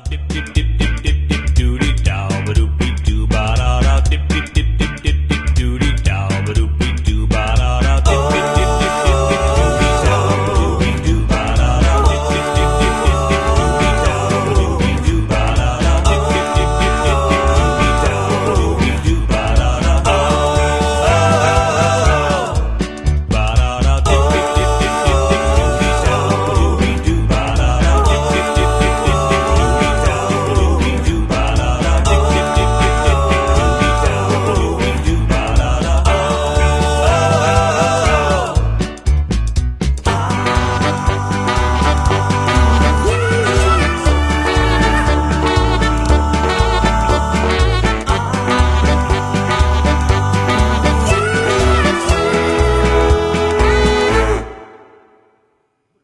Dip dip dip dip dip dip doody dow ba doopy doo ba da da dip dip dip dip dip dip doody dow ba doopy doo ba da da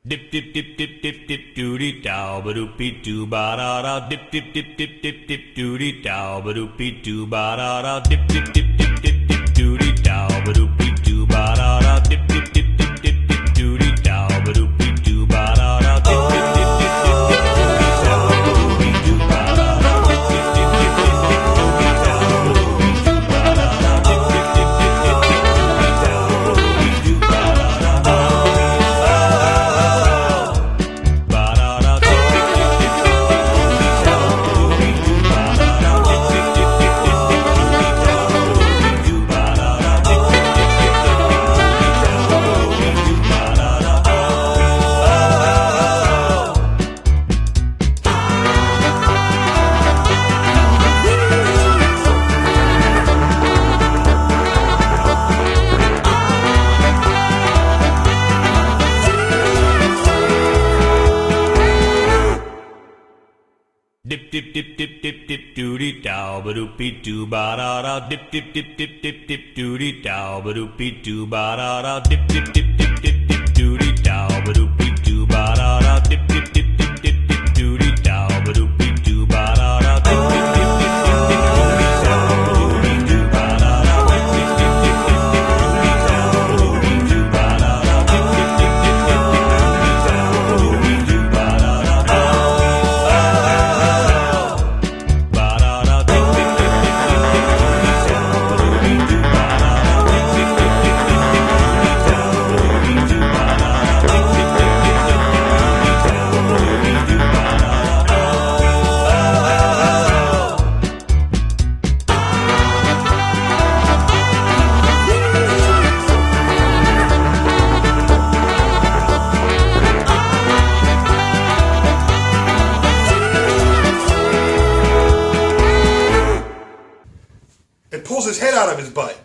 dip dip dip dip dip dip doody dow ba doopy doo ba da da dip dip dip dip dip dip doody dow ba doopy doo ba da da dip dip dip dip dip doody dow ba doopy doo ba da da dip dip dip dip dip doody dow ba doopy doo ba da da dip dip dip dip dip doody dow ba doopy doo ba da da dip dip dip dip dip doody dow ba doopy doo ba da da dip dip dip dip dip dip doody dow ba doopy doo ba da da dip dip dip dip dip dip doody dow ba doopy doo ba da da dip dip dip dip dip dip doody dow ba doopy doo ba da da dip dip dip dip dip dip doody dow ba doopy doo ba da da dip dip dip dip dip dip doody dow ba doopy doo ba da da dip dip dip dip dip dip doody dow ba doopy doo ba da da ba da da dip dip dip dip dip dip doody dow ba doopy doo ba da da dip dip dip dip dip dip doody dow ba doopy doo ba da da dip dip dip dip dip doody dow ba doopy doo ba da da. And pulls his head out of his butt.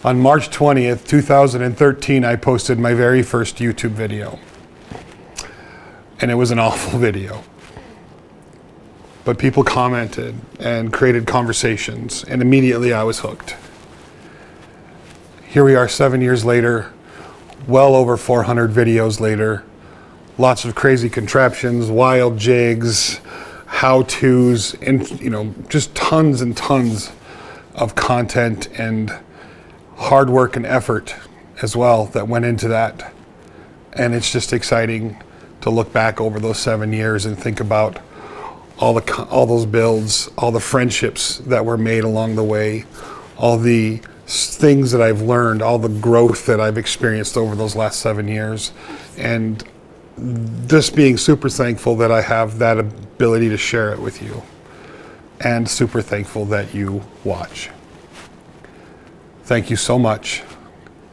On March 20th, 2013, I posted my very first YouTube video. And it was an awful video. but people commented and created conversations, and immediately I was hooked. Here we are 7 years later, well over 400 videos later, lots of crazy contraptions, wild jigs, how-tos, and just tons and tons of content and hard work and effort as well that went into that. And it's just exciting to look back over those 7 years and think about all those builds, all the friendships that were made along the way, all the things that I've learned, all the growth that I've experienced over those last 7 years, and just being super thankful that I have that ability to share it with you, and super thankful that you watch. Thank you so much.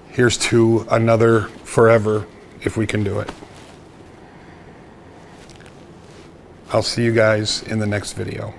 Here's to another forever if we can do it. I'll see you guys in the next video.